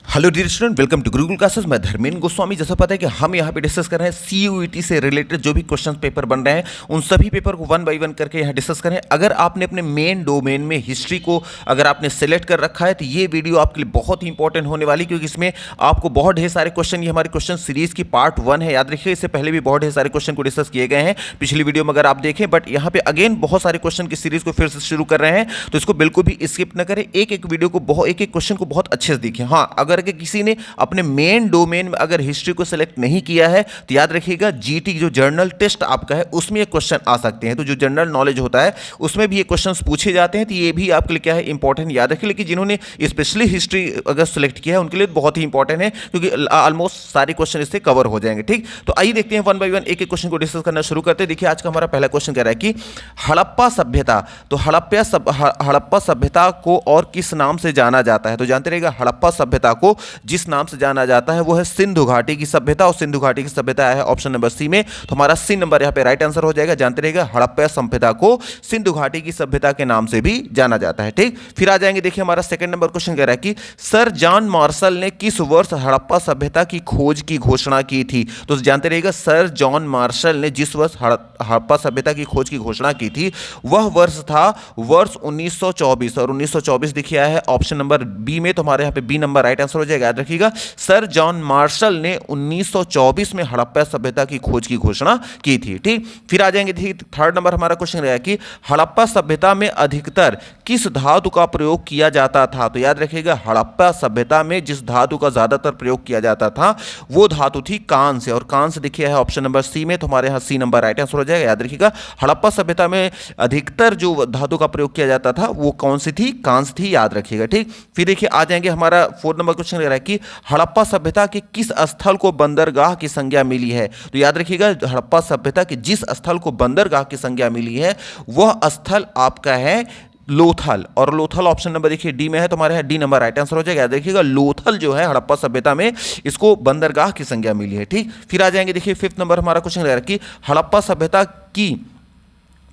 Hello dear student, welcome to Gurukul classes. मैं धर्मेंद्र गोस्वामी। जैसा पता है कि हम यहाँ पे डिस्कस कर रहे हैं सीयूईटी से रिलेटेड जो भी क्वेश्चन पेपर बन रहे हैं उन सभी पेपर को वन बाय वन करके यहाँ डिस्कस करें। अगर आपने अपने मेन डोमेन में हिस्ट्री को अगर आपने सेलेक्ट कर रखा है तो ये वीडियो आपके लिए बहुत ही इंपॉर्टेंट होने वाली, क्योंकि इसमें आपको बहुत ढेर सारे क्वेश्चन, ये हमारी क्वेश्चन सीरीज की पार्ट 1 है, याद रखिए। इससे पहले भी बहुत ढेर सारे क्वेश्चन को डिस्कस किए गए हैं पिछली वीडियो में, अगर आप देखें। बट यहाँ पे अगेन बहुत सारे क्वेश्चन की सीरीज को फिर से शुरू कर रहे हैं, तो इसको बिल्कुल भी स्किप न करें। एक एक वीडियो को एक एक क्वेश्चन को बहुत अच्छे से देखें। हाँ, अगर किसी ने अपने मेन डोमेन में अगर हिस्ट्री को सिलेक्ट नहीं किया है तो याद रखिएगा जीटी जो जर्नल टेस्ट आपका है उसमें ये क्वेश्चन आ सकते हैं। तो जो जनरल नॉलेज होता है उसमें भी ये क्वेश्चंस पूछे जाते हैं, तो ये भी आपके लिए क्या है, इंपॉर्टेंट, याद रखिए। लेकिन जिन्होंने स्पेशली हिस्ट्री अगर सिलेक्ट किया है उनके लिए बहुत ही इंपॉर्टेंट है, क्योंकि ऑलमोस्ट सारे क्वेश्चन इससे कवर हो जाएंगे। ठीक, तो आइए देखते हैं वन बाय वन एक एक क्वेश्चन को डिस्कस करना शुरू करते हैं। देखिए आज का हमारा पहला क्वेश्चन कह रहा है कि हड़प्पा सभ्यता, तो हड़प्पा सभ्यता को और किस नाम से जाना जाता है? तो जानते रहिएगा, हड़प्पा सभ्यता को जिस नाम से जाना जाता है वो है सिंधु घाटी की सभ्यता, और सिंधु घाटी की सभ्यता है ऑप्शन नंबर सी में। तो हमारा सी नंबर यहाँ पे राइट आंसर हो जाएगा। जानते रहिएगा, हड़प्पा सभ्यता को सिंधु घाटी की सभ्यता के नाम से भी जाना जाता है। ठीक, फिर आ जाएंगे। देखिए हमारा सेकंड नंबर क्वेश्चन कह रहा है कि सर जॉन मार्शल ने किस वर्ष हड़प्पा सभ्यता की खोज की घोषणा की थी? तो जानते रहिएगा, सर जॉन मार्शल ने जिस वर्ष हड़प्पा सभ्यता की खोज की घोषणा की थी वह वर्ष था वर्ष 1924, और 1924 दिखा है ऑप्शन नंबर बी में। तो हमारे यहाँ पे बी नंबर राइट आंसर हो जाएगा। याद रखिएगा, सर जॉन मार्शल ने 1924 में हड़प्पा सभ्यता की खोज की घोषणा की थी। ठीक, फिर आ जाएंगे। ठीक, थर्ड नंबर हमारा क्वेश्चन रहा है कि हड़प्पा सभ्यता में अधिकतर किस धातु का प्रयोग किया जाता था? तो याद रखिएगा, हड़प्पा सभ्यता में जिस धातु का ज्यादातर प्रयोग किया जाता था वो धातु थी कांस्य, और कांस्य देखिए है ऑप्शन नंबर सी में। तो हमारे यहाँ सी नंबर राइट आंसर हो जाएगा। याद रखिएगा, हड़प्पा सभ्यता में अधिकतर जो धातु का प्रयोग किया जाता था वो कौन सी थी? कांस्य थी, याद रखिएगा। ठीक, फिर देखिए आ जाएंगे हमारा फोर्थ नंबर क्वेश्चन रहा है कि हड़प्पा सभ्यता के किस स्थल को बंदरगाह की संज्ञा मिली है? तो याद रखिएगा, हड़प्पा सभ्यता के जिस स्थल को बंदरगाह की संज्ञा मिली है वह स्थल आपका है लोथल, और लोथल ऑप्शन नंबर देखिए डी में है। तो हमारे यहाँ डी नंबर राइट आंसर हो जाएगा। याद रखिएगा, लोथल जो है हड़प्पा सभ्यता में इसको बंदरगाह की संज्ञा मिली है। ठीक, फिर आ जाएंगे। देखिए फिफ्थ नंबर हमारा क्वेश्चन रहा है कि हड़प्पा सभ्यता की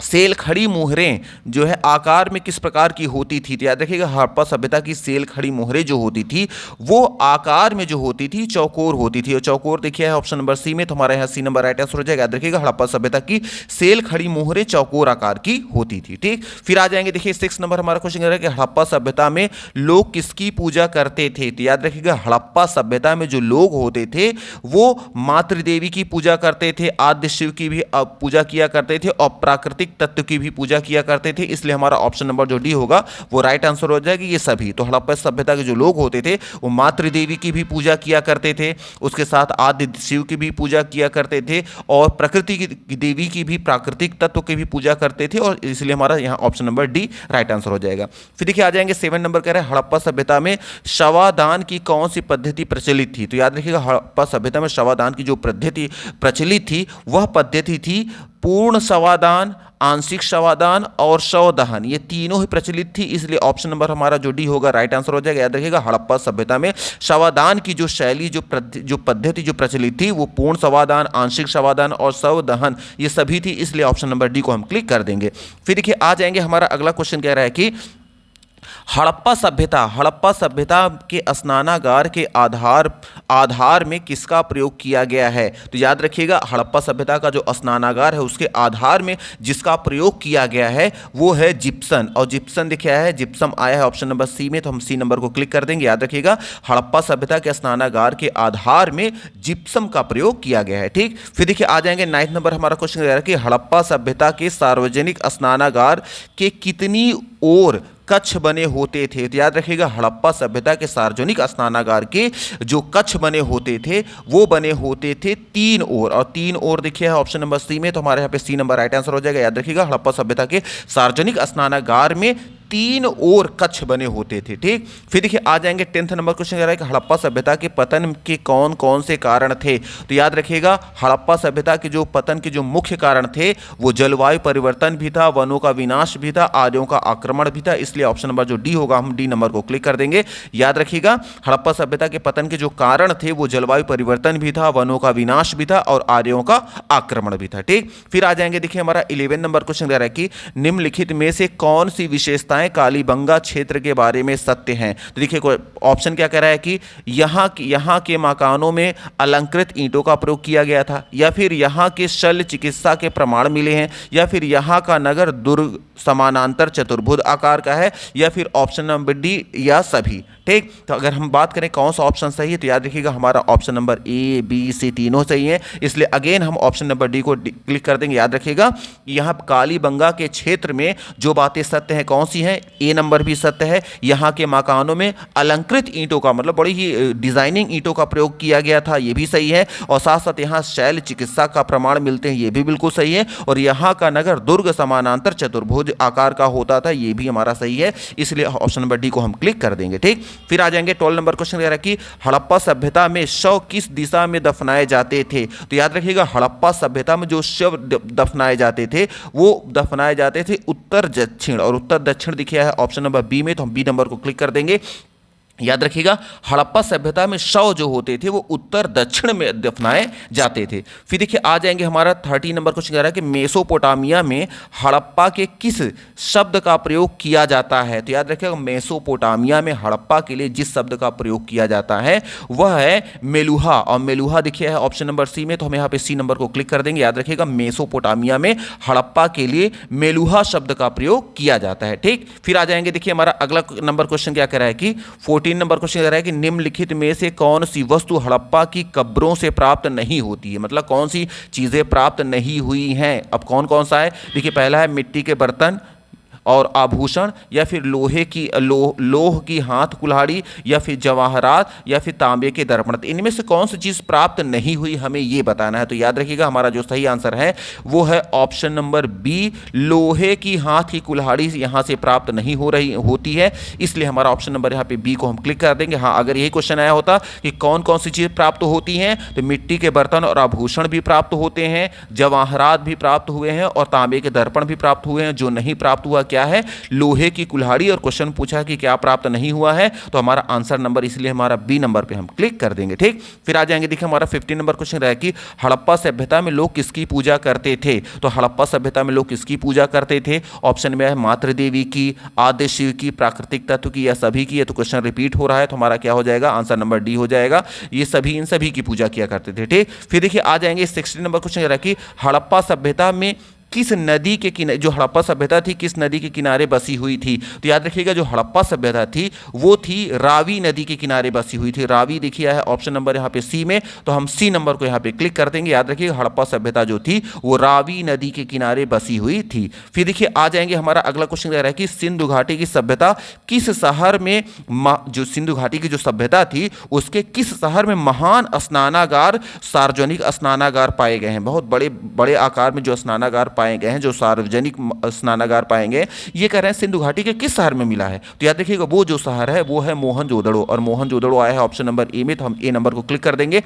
सेल खड़ी मोहरें जो है आकार में किस प्रकार की होती थी? तो याद रखिएगा, हड़प्पा सभ्यता की सेल खड़ी मोहरें जो होती थी वो आकार में जो होती थी चौकोर होती थी, और चौकोर देखिए है ऑप्शन नंबर सी में। तो हमारे यहाँ सी नंबर राइट आंसर हो जाएगा। याद रखिएगा, हड़प्पा सभ्यता की सेल खड़ी मोहरें चौकोर आकार की होती थी। ठीक, फिर आ जाएंगे। देखिए सिक्स नंबर हमारा क्वेश्चन है कि हड़प्पा सभ्यता में लोग किसकी पूजा करते थे? तो याद रखिएगा, हड़प्पा सभ्यता में जो लोग होते थे वो मातृदेवी की पूजा करते थे, आद्य शिव की भी पूजा किया करते थे, और प्राकृतिक तत्व की भी पूजा किया करते थे। इसलिए हमारा ऑप्शन नंबर जो डी होगा वो राइट आंसर हो जाएगा। ये सभी, तो हड़प्पा सभ्यता के जो लोग होते थे वो मातृदेवी की भी पूजा किया करते थे, उसके साथ आदि शिव की भी पूजा किया करते थे, और प्रकृति की देवी की भी, प्राकृतिक तत्व की भी पूजा करते थे, और इसलिए हमारा यहाँ option number D right answer हो जाएगा। फिर देखिए आ जाएंगे 7 नंबर कह रहे हैं हड़प्पा सभ्यता में शवादान की कौन सी पद्धति प्रचलित थी? तो याद रखिएगा, हड़प्पा सभ्यता में शवादान की जो पद्धति प्रचलित थी वह पद्धति थी पूर्ण शवादान, आंशिक शवादान और शवदहन, ये तीनों ही प्रचलित थी। इसलिए ऑप्शन नंबर हमारा जो डी होगा राइट आंसर हो जाएगा। याद रखिएगा, हड़प्पा सभ्यता में शवादान की जो शैली, जो पद्धति जो प्रचलित थी वो पूर्ण शवादान, आंशिक शवादान और शवदहन ये सभी थी। इसलिए ऑप्शन नंबर डी को हम क्लिक कर देंगे। फिर देखिए आ जाएंगे, हमारा अगला क्वेश्चन कह रहा है कि हड़प्पा सभ्यता के स्नानागार के आधार में किसका प्रयोग किया गया है? तो याद रखिएगा, हड़प्पा सभ्यता का जो स्नानागार है उसके आधार में जिसका प्रयोग किया गया है वो है जिप्सन, और जिप्सन दिखा है, जिप्सम आया है ऑप्शन नंबर सी में। तो हम सी नंबर को क्लिक कर देंगे। याद रखिएगा, हड़प्पा सभ्यता के स्नानागार के आधार में जिप्सम का प्रयोग किया गया है। ठीक, फिर देखिए आ जाएंगे 9 नंबर हमारा क्वेश्चन रहा है कि हड़प्पा सभ्यता के सार्वजनिक स्नानागार के कितनी ओर कक्ष बने होते थे? तो याद रखिएगा, हड़प्पा सभ्यता के सार्वजनिक स्नानागार के जो कक्ष बने होते थे वो बने होते थे 3 ओर, और 3 ओर देखिए है ऑप्शन नंबर सी में। तो हमारे यहाँ पे सी नंबर राइट आंसर हो जाएगा। याद रखिएगा, हड़प्पा सभ्यता के सार्वजनिक स्नानागार में 3 ओर कक्ष बने होते थे। ठीक, फिर देखिए आ जाएंगे 10th नंबर क्वेश्चन है कि हड़प्पा सभ्यता के पतन के कौन कौन से कारण थे? तो याद रखिएगा, हड़प्पा सभ्यता के जो पतन के जो मुख्य कारण थे वो जलवायु परिवर्तन भी था, वनों का विनाश भी था, आर्यों का आक्रमण भी था। इसलिए ऑप्शन नंबर जो डी होगा हम डी नंबर को क्लिक कर देंगे। याद रखिएगा, हड़प्पा सभ्यता के पतन के जो कारण थे वो जलवायु परिवर्तन भी था, वनों का विनाश भी था, और आर्यों का आक्रमण भी था। ठीक, फिर आ जाएंगे। देखिए हमारा 11 नंबर क्वेश्चन कह रहा है कि निम्नलिखित में से कौन सी विशेषता विशेषताएं कालीबंगा क्षेत्र के बारे में सत्य हैं? तो देखिए ऑप्शन क्या कह रहा है कि यहाँ के मकानों में अलंकृत ईंटों का प्रयोग किया गया था, या फिर यहाँ के शल्य चिकित्सा के प्रमाण मिले हैं, या फिर यहाँ का नगर दुर्ग समानांतर चतुर्भुज आकार का है, या फिर ऑप्शन नंबर डी या सभी। ठीक, तो अगर हम बात करें कौन सा ऑप्शन सही है, तो याद रखिएगा हमारा option number A B C तीनों सही है, इसलिए अगेन हम ऑप्शन नंबर डी को क्लिक कर देंगे। याद रखिएगा यहाँ कालीबंगा के क्षेत्र में जो बातें सत्य हैं कौन सी हैं, ए नंबर भी सत्य है, यहाँ के मकानों में अलंकृत ईंटों का मतलब बड़ी ही डिजाइनिंग ईंटों का प्रयोग किया गया था, ये भी सही है, और साथ साथ यहाँ शैल चिकित्सा का प्रमाण मिलते हैं, ये भी बिल्कुल सही है, और यहाँ का नगर दुर्ग समानांतर चतुर्भुज आकार का होता था, ये भी हमारा सही है, इसलिए ऑप्शन नंबर डी को हम क्लिक कर देंगे। ठीक, फिर आ जाएंगे 12 नंबर क्वेश्चन कह रहा है कि हड़प्पा सभ्यता में शव किस दिशा में दफनाए जाते थे? तो याद रखिएगा हड़प्पा सभ्यता में जो शव दफनाए जाते थे वो दफनाए जाते थे उत्तर दक्षिण, और उत्तर दक्षिण दिखा है ऑप्शन नंबर बी में, तो हम बी नंबर को क्लिक कर देंगे। याद रखिएगा हड़प्पा सभ्यता में शव जो होते थे वो उत्तर दक्षिण में दफनाए जाते थे। फिर देखिए आ जाएंगे हमारा 13 नंबर क्वेश्चन कह रहा है कि मेसोपोटामिया में हड़प्पा के किस शब्द का प्रयोग किया जाता है? तो याद रखिएगा मेसोपोटामिया में हड़प्पा के लिए जिस शब्द का प्रयोग किया जाता है वह है मेलुहा, और मेलुहा देखिए है ऑप्शन नंबर सी में, तो हम यहाँ पे सी नंबर को क्लिक कर देंगे। याद रखिएगा मेसोपोटामिया में हड़प्पा के लिए मेलुहा शब्द का प्रयोग किया जाता है। ठीक, फिर आ जाएंगे देखिए हमारा अगला नंबर क्वेश्चन क्या कह रहा है कि 14 नंबर क्वेश्चन कह रहा है कि निम्नलिखित में से कौन सी वस्तु हड़प्पा की कब्रों से प्राप्त नहीं होती है? मतलब कौन सी चीजें प्राप्त नहीं हुई हैं? अब कौन कौन सा है, देखिए पहला है मिट्टी के बर्तन और आभूषण, या फिर लोह की हाथ कुल्हाड़ी, या फिर जवाहरात, या फिर तांबे के दर्पण। इनमें से कौन सी चीज प्राप्त नहीं हुई हमें ये बताना है। तो याद रखिएगा हमारा जो सही आंसर है वो है ऑप्शन नंबर बी, लोहे की हाथ की कुल्हाड़ी यहां से प्राप्त नहीं होती है, इसलिए हमारा ऑप्शन नंबर यहाँ पे बी को हम क्लिक कर देंगे। हाँ, अगर यही क्वेश्चन आया होता कि कौन कौन सी चीज प्राप्त होती हैं, तो मिट्टी के बर्तन और आभूषण भी प्राप्त होते हैं, जवाहरात भी प्राप्त हुए हैं, और तांबे के दर्पण भी प्राप्त हुए हैं। जो नहीं प्राप्त हुआ क्या है, लोहे की कुल्हाड़ी, और क्वेश्चन पूछा कि क्या प्राप्त नहीं हुआ है, तो हमारा आंसर नंबर इसलिए हमारा बी नंबर पे हम क्लिक कर देंगे। ठीक, फिर आ जाएंगे देखिए हमारा 15 नंबर क्वेश्चन रहा है कि हड़प्पा सभ्यता में लोग किसकी पूजा करते थे? तो हड़प्पा सभ्यता में लोग किसकी पूजा करते थे? ऑप्शन में है मातृ देवी की, आद्य शिव की, प्राकृतिक तत्व की, या सभी की है। तो क्वेश्चन रिपीट हो रहा है, तो हमारा क्या हो जाएगा, आंसर नंबर डी हो जाएगा, ये सभी इन सभी की पूजा किया करते थे। ठीक, फिर देखिए आ जाएंगे 16 नंबर क्वेश्चन रहा है कि हड़प्पा सभ्यता में किस नदी के किनारे, जो हड़प्पा सभ्यता थी किस नदी के किनारे बसी हुई थी? तो याद रखिएगा जो हड़प्पा सभ्यता थी वो थी रावी नदी के किनारे बसी हुई थी। रावी देखिए है ऑप्शन नंबर यहाँ पे सी में, तो हम सी नंबर को यहाँ पे क्लिक कर देंगे। याद रखिएगा हड़प्पा सभ्यता जो थी वो रावी नदी के किनारे बसी हुई थी। फिर देखिए आ जाएंगे हमारा अगला क्वेश्चन रहा है कि सिंधु घाटी की सभ्यता किस शहर में, जो सिंधु घाटी की जो सभ्यता थी उसके किस शहर में महान स्नानागार, सार्वजनिक स्नानागार पाए गए हैं? बहुत बड़े बड़े आकार में जो स्नानागार पाए गए हैं, जो सार्वजनिक स्नानागार पाएंगे, ये कह रहे हैं सिंधु घाटी के किस शहर में मिला है? तो याद रखिएगा वो जो शहर है वो है मोहनजोदड़ो, और मोहनजोदड़ो आया है ऑप्शन नंबर ए में, तो हम ए नंबर को क्लिक कर देंगे।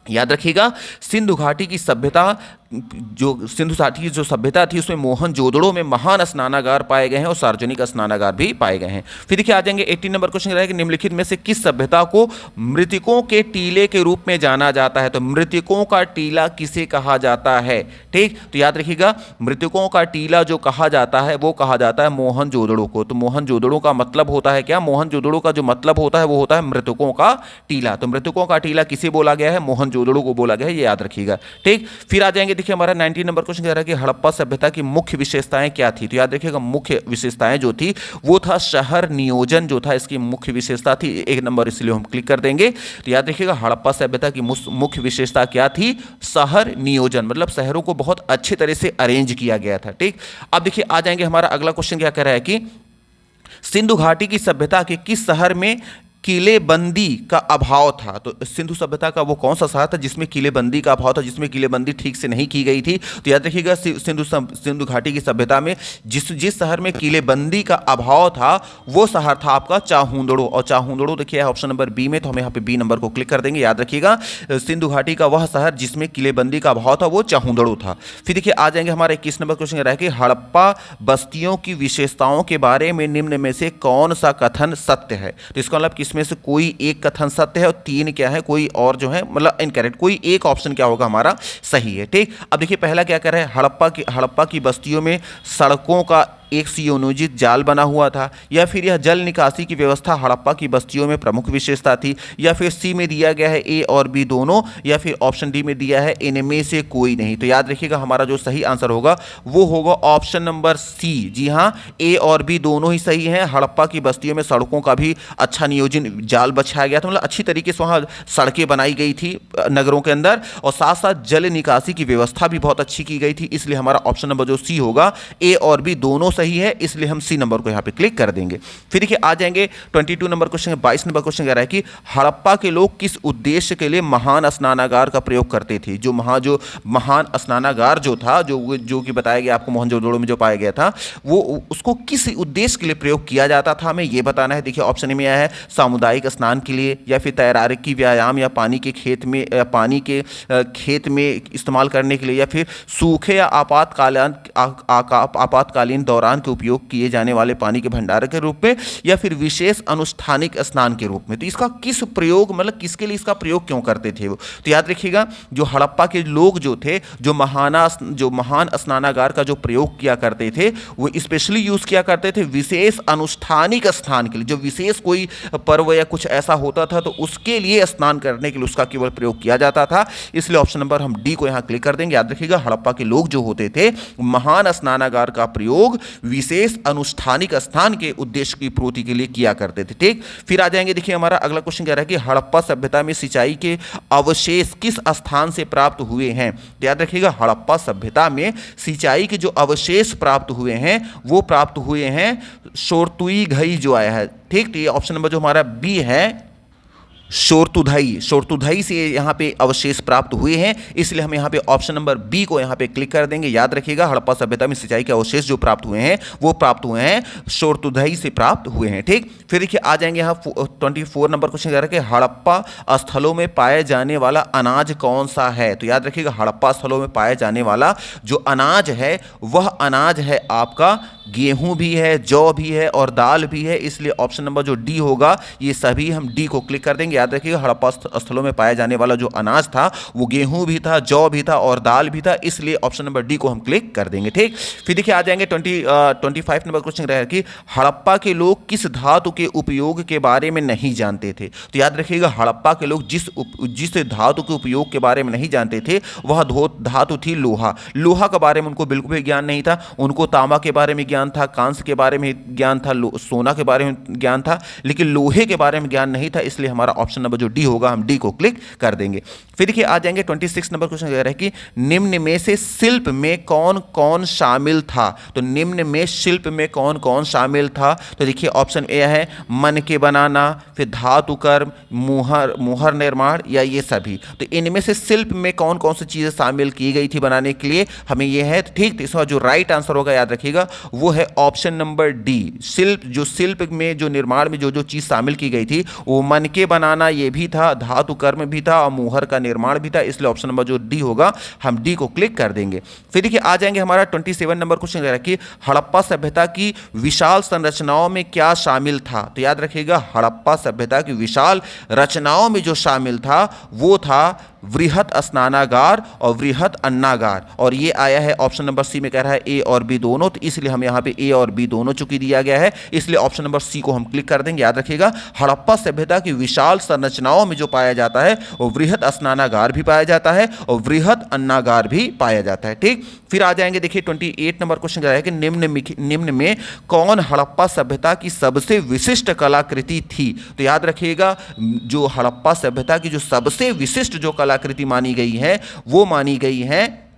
याद रखिएगा सिंधु घाटी की सभ्यता, जो सिंधु घाटी की जो सभ्यता थी उसमें मोहनजोदड़ो में महान स्नानागार पाए गए हैं और सार्वजनिक स्नानागार भी पाए गए हैं। फिर देखिए आ जाएंगे 18 नंबर क्वेश्चन रहेगा कि निम्नलिखित में से किस सभ्यता को मृतकों के टीले के रूप में जाना जाता है? तो मृतकों का टीला किसे कहा जाता है? ठीक, तो याद रखिएगा मृतकों का टीला जो कहा जाता है वो कहा जाता है मोहनजोदड़ो को। तो मोहनजोदड़ो का मतलब होता है क्या? मोहनजोदड़ो का जो मतलब होता है वो होता है मृतकों का टीला। तो मृतकों का टीला किसे बोला गया है? मोहनजोदड़ो को बोला गया है, ये याद रखिएगा। ठीक, फिर आ जाएंगे देखिए हमारा 19 नंबर क्वेश्चन कह रहा है कि हड़प्पा सभ्यता की मुख्य विशेषताएं क्या थी? तो याद रखिएगा मुख्य विशेषताएं जो थी वो था शहर नियोजन, जो था इसकी मुख्य विशेषता थी। एक नंबर इसलिए हम क्लिक कर देंगे। तो याद रखिएगा हड़प्पा सभ्यता की मुख्य विशेषता क्या थी? शहर नियोजन, मतलब शहरों को बहुत अच्छे तरह से अरेंज किया गया था। ठीक, अब देखिए आ जाएंगे हमारा अगला क्वेश्चन क्या कह रहा है कि सिंधु घाटी की सभ्यता के किस शहर में किलेबंदी का अभाव था? तो सिंधु सभ्यता का वो कौन सा शहर था जिसमें किलेबंदी का अभाव था, जिसमें किलेबंदी ठीक से नहीं की गई थी? तो याद रखिएगा सिंधु घाटी की सभ्यता में जिस शहर में किलेबंदी का अभाव था वो शहर था आपका चाहुंदड़ो, और चाहुंदड़ो देखिए ऑप्शन नंबर बी में, तो हम यहाँ पे बी नंबर को क्लिक कर देंगे। याद रखिएगा सिंधु घाटी का वह शहर जिसमें किलेबंदी का अभाव था वो चाहुंदड़ो था। फिर देखिए आ जाएंगे हमारा 21 नंबर क्वेश्चन रहा है कि हड़प्पा बस्तियों की विशेषताओं के बारे में निम्न में से कौन सा कथन सत्य है? तो इसका मतलब में से कोई एक कथन सत्य है और 3 क्या है, कोई और जो है मतलब इनकरेक्ट, कोई एक ऑप्शन क्या होगा हमारा सही है। ठीक, अब देखिए पहला क्या कह रहा है, हड़प्पा की बस्तियों में सड़कों का एक सुनियोजित जाल बना हुआ था, या फिर यह जल निकासी की व्यवस्था हड़प्पा की बस्तियों में प्रमुख विशेषता थी, या फिर सी में दिया गया है ए और बी दोनों, या फिर ऑप्शन डी में दिया है इनमें से कोई नहीं। तो याद रखिएगा हमारा जो सही आंसर होगा वो होगा ऑप्शन नंबर सी। जी हाँ, ए और बी दोनों ही सही हैं। हड़प्पा की बस्तियों में सड़कों का भी अच्छा नियोजन जाल बिछाया गया था, मतलब अच्छी तरीके से वहाँ सड़कें बनाई गई थी नगरों के अंदर, और साथ साथ जल निकासी की व्यवस्था भी बहुत अच्छी की गई थी। इसलिए हमारा ऑप्शन नंबर जो सी होगा, ए और बी दोनों सही है, इसलिए हम सी नंबर को यहाँ पे क्लिक कर देंगे। फिर देखिए आ जाएंगे 22 नंबर क्वेश्चन। 22 नंबर क्वेश्चन कह रहा है कि हड़प्पा के लोग किस उद्देश्य के लिए महान स्नानागार का प्रयोग करते थे। जो महान स्नानागार जो था, जो कि बताया गया आपको मोहनजोदड़ो में जो पाया गया था, वो उसको किस उद्देश्य के लिए प्रयोग किया जाता था, हमें ये बताना है। देखिए ऑप्शन में आया है सामुदायिक स्नान के लिए, या फिर तैराकी व्यायाम, या पानी के खेत में इस्तेमाल करने के लिए, या फिर सूखे या आपातकालीन दौरान के उपयोग किए जाने वाले पानी के भंडार के रूप में, या फिर विशेष अनुष्ठानिक स्नान के रूप में। तो इसका किस प्रयोग, मतलब किसके लिए इसका प्रयोग क्यों करते थे वो, तो याद रखिएगा जो हड़प्पा के लोग जो थे, जो महान स्नानागार का जो प्रयोग किया करते थे, वो स्पेशली यूज किया करते थे विशेष अनुष्ठानिक स्नान के लिए। जो विशेष कोई पर्व या कुछ ऐसा होता था तो उसके लिए स्नान करने के लिए उसका केवल प्रयोग किया जाता था। इसलिए ऑप्शन नंबर हम डी को यहां क्लिक कर देंगे। याद रखिएगा हड़प्पा के लोग जो होते थे, महान स्नानागार का प्रयोग विशेष अनुष्ठानिक स्नान के उद्देश्य की पूर्ति के लिए किया करते थे। ठीक, फिर आ जाएंगे। देखिए हमारा अगला क्वेश्चन कह रहा है कि हड़प्पा सभ्यता में सिंचाई के अवशेष किस स्थान से प्राप्त हुए हैं। तो याद रखिएगा हड़प्पा सभ्यता में सिंचाई के जो अवशेष प्राप्त हुए हैं वो प्राप्त हुए हैं शोरतुई घई जो आया है। ठीक, तो ये ऑप्शन नंबर जो हमारा बी है, शोरतुधई से यहाँ पे अवशेष प्राप्त हुए हैं, इसलिए हम यहाँ पे ऑप्शन नंबर बी को यहाँ पे क्लिक कर देंगे। याद रखिएगा हड़प्पा सभ्यता में सिंचाई के अवशेष जो प्राप्त हुए हैं वो प्राप्त हुए हैं शोरतुधई से प्राप्त हुए हैं। ठीक, फिर देखिए आ जाएंगे यहाँ 24 नंबर क्वेश्चन कह रहा है कि हड़प्पा स्थलों में पाए जाने वाला अनाज कौन सा है। तो याद रखिएगा हड़प्पा स्थलों में पाए जाने वाला जो अनाज है वह अनाज है आपका गेहूं भी है, जौ भी है और दाल भी है, इसलिए ऑप्शन नंबर जो डी होगा ये सभी हम डी को क्लिक कर देंगे। याद रखिएगा हड़प्पा स्थलों में पाया जाने वाला जो अनाज था वो गेहूं भी था, जौ भी था और दाल भी था, इसलिए ऑप्शन नंबर डी को हम क्लिक कर देंगे। ठीक, फिर देखिए आ जाएंगे 25 नंबर क्वेश्चन रहा है कि हड़प्पा के लोग किस धातु के उपयोग के बारे में नहीं जानते थे। तो याद रखिएगा हड़प्पा के लोग जिस धातु के उपयोग के बारे में नहीं जानते थे वह धातु थी लोहा। लोहा के बारे में उनको बिल्कुल भी ज्ञान नहीं था। उनको तांबा के बारे में ज्ञान था, कांस्य के बारे में ज्ञान था, सोना के बारे में ज्ञान था, लेकिन लोहे के बारे में ज्ञान नहीं था, इसलिए हमारा ऑप्शन नंबर जो डी होगा हम डी को क्लिक कर देंगे। फिर देखिए आ जाएंगे 26 नंबर क्वेश्चन कह रहा है कि निम्न में से शिल्प में कौन कौन शामिल था। तो निम्न में शिल्प में कौन कौन शामिल था, तो देखिए ऑप्शन ए है मन के बनाना, फिर धातु कर्म, मुहर निर्माण, या ये सभी। तो इनमें से शिल्प में कौन कौन सी चीजें शामिल की गई थी बनाने के लिए, हमें ये है। ठीक, तो इसका जो राइट आंसर होगा याद रखिएगा वो है ऑप्शन नंबर डी। शिल्प में जो निर्माण में जो जो चीज शामिल की गई थी वो मन के बनाना ये भी था, धातु कर्म भी था और मुहर का निर्माण भी था, इसलिए ऑप्शन नंबर जो डी होगा हम डी को क्लिक कर देंगे। फिर देखिए आ जाएंगे हमारा 27 नंबर क्वेश्चन है कि हड़प्पा सभ्यता की विशाल संरचनाओं में क्या शामिल था। तो याद रखिएगा हड़प्पा सभ्यता की विशाल रचनाओं में जो शामिल था वो था वृहत स्नानागार और वृहत अन्नागार, और ये आया है ऑप्शन नंबर सी में कह रहा है ए और बी दोनों, तो इसलिए हम यहाँ पे ए और बी दोनों चूंकि दिया गया है इसलिए ऑप्शन नंबर सी को हम क्लिक कर देंगे। याद रखिएगा हड़प्पा सभ्यता की विशाल संरचनाओं में जो पाया जाता है वो वृहत स्नानागार भी पाया जाता है और वृहत अन्नागार भी पाया जाता है। ठीक, फिर आ जाएंगे देखिए 28 नंबर क्वेश्चन कह रहा है कि निम्न में कौन हड़प्पा सभ्यता की सबसे विशिष्ट कलाकृति थी। तो याद रखिएगा जो हड़प्पा सभ्यता की जो सबसे विशिष्ट जो कलाकृति मानी गई है वो मानी गई है,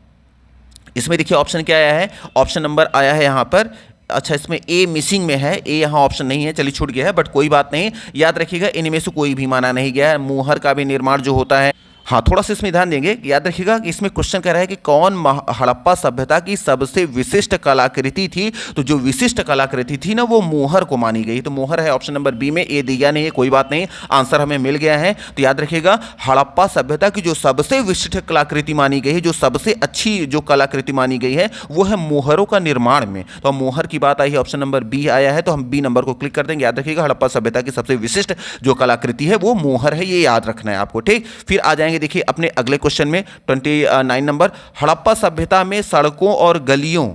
इसमें देखिए ऑप्शन क्या आया है, ऑप्शन नंबर आया है यहां पर, अच्छा इसमें ए मिसिंग में है, ए यहाँ ऑप्शन नहीं है, चलिए छूट गया है, बट कोई बात नहीं। याद रखिएगा इनमें से कोई भी माना नहीं गया है। मुहर का भी निर्माण जो होता है, हाँ थोड़ा सा इसमें ध्यान देंगे। याद रखिएगा कि इसमें क्वेश्चन कह रहा है कि कौन हड़प्पा सभ्यता की सबसे विशिष्ट कलाकृति थी। तो जो विशिष्ट कलाकृति थी ना वो मोहर को मानी गई, तो मोहर है ऑप्शन नंबर बी में, ए दिया नहीं है कोई बात नहीं, आंसर हमें मिल गया है। तो याद रखिएगा हड़प्पा सभ्यता की जो सबसे विशिष्ट कलाकृति मानी गई है, जो सबसे अच्छी जो कलाकृति मानी गई है वो है मोहरों का निर्माण में। तो मोहर की बात आई है, ऑप्शन नंबर बी आया है, तो हम बी नंबर को क्लिक कर देंगे। याद रखिएगा हड़प्पा सभ्यता की सबसे विशिष्ट जो कलाकृति है वो मोहर है, ये याद रखना है आपको। ठीक, फिर आ जाएंगे देखिए अपने अगले क्वेश्चन में 29 नंबर, हड़प्पा सभ्यता में सड़कों और गलियों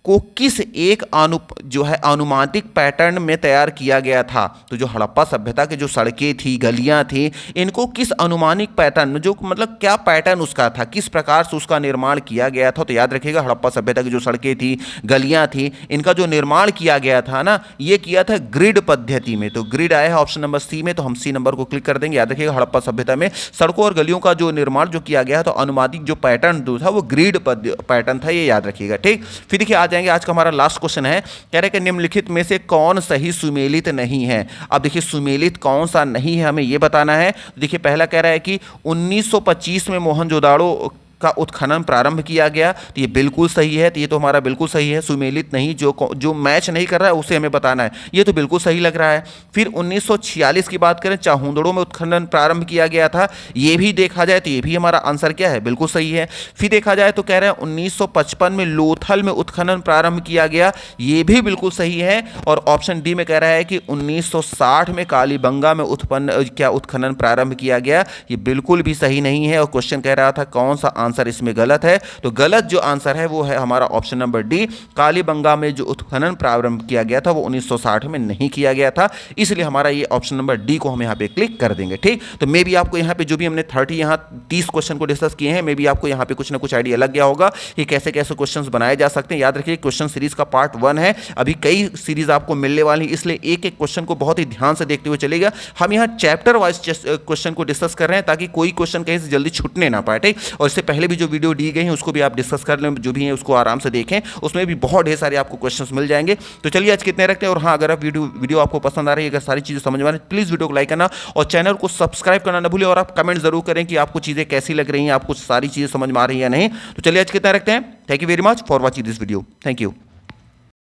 को किस एक जो है अनुमानिक पैटर्न में तैयार किया गया था। तो जो हड़प्पा सभ्यता के जो सड़कें थी, गलियां थी, इनको किस अनुमानिक पैटर्न में, जो मतलब क्या पैटर्न उसका था, किस प्रकार से उसका निर्माण किया गया था। तो याद रखिएगा हड़प्पा सभ्यता की जो सड़कें थी, गलियां थी, इनका जो निर्माण किया गया था ना, ये किया था ग्रिड पद्धति में। तो ग्रिड आया है ऑप्शन नंबर सी में, तो हम सी नंबर को क्लिक कर देंगे। याद रखिएगा हड़प्पा सभ्यता में सड़कों और गलियों का जो निर्माण जो किया गया, तो अनुमानिक जो पैटर्न जो था वो ग्रिड पैटर्न था, ये याद रखिएगा। ठीक, फिर देखिए आ जाएंगे आज का हमारा लास्ट क्वेश्चन है, कह रहे हैं कि निम्नलिखित में से कौन सही सुमेलित नहीं है। अब देखिए सुमेलित कौन सा नहीं है हमें ये बताना है। देखिए पहला कह रहा है कि 1925 में मोहनजोदाड़ो का उत्खनन प्रारंभ किया गया, तो ये बिल्कुल सही है। तो ये तो हमारा बिल्कुल सही है। सुमेलित नहीं, जो मैच नहीं कर रहा है उसे हमें बताना है, ये तो बिल्कुल सही लग रहा है। फिर 1946 की बात करें, चाहुंदड़ो में उत्खनन प्रारंभ किया गया था, ये भी देखा जाए तो ये भी हमारा आंसर क्या है, बिल्कुल सही है। फिर देखा जाए तो कह रहे हैं 1955 में लोथल में उत्खनन प्रारंभ किया गया, ये भी बिल्कुल सही है। और ऑप्शन डी में कह रहा है कि 1960 में कालीबंगा में उत्खनन प्रारंभ किया गया, ये बिल्कुल भी सही नहीं है। और क्वेश्चन कह रहा था कौन सा आंसर इसमें गलत है, तो गलत जो आंसर है वो है हमारा ऑप्शन नंबर डी, कालीबंगा में जो उत्खनन प्रारंभ किया गया था वो 1960 में नहीं किया गया था। इसलिए हमारा ये ऑप्शन नंबर डी को हम यहाँ पे क्लिक कर देंगे। ठीक, तो मे भी आपको यहाँ पे जो भी हमने 30 क्वेश्चन को डिस्कस किए हैं, मे भी आपको यहाँ पे कुछ ना कुछ आइडिया लग गया होगा कि कैसे कैसे क्वेश्चन बनाए जा सकते हैं। याद रखिए क्वेश्चन सीरीज का पार्ट 1 है, अभी कई सीरीज आपको मिलने वाली, इसलिए एक एक क्वेश्चन को बहुत ही ध्यान से देखते हुए चलेगा। हम यहाँ चैप्टर वाइज क्वेश्चन को डिस्कस कर रहे हैं ताकि कोई क्वेश्चन कहीं से जल्दी छूटने ना पाए। ठीक, और इससे पहले भी जो वीडियो दी गई है उसको भी आप डिस्कस कर लें, जो भी है उसको आराम से देखें, उसमें भी बहुत ढेर सारे आपको क्वेश्चंस मिल जाएंगे। तो चलिए आज कितने रखते हैं। और हाँ, अगर आप वीडियो आपको पसंद आ रही है, अगर सारी चीज़ें समझ में आ रही है, प्लीज़ वीडियो को लाइक करना और चैनल को सब्सक्राइब करना ना भूलें। और आप कमेंट जरूर करें कि आपको चीज़ें कैसी लग रही हैं, आपको सारी चीज़ें समझ में आ रही है या नहीं। तो चलिए आज कितना रखते हैं। Thank you very much for watching this video. Thank you.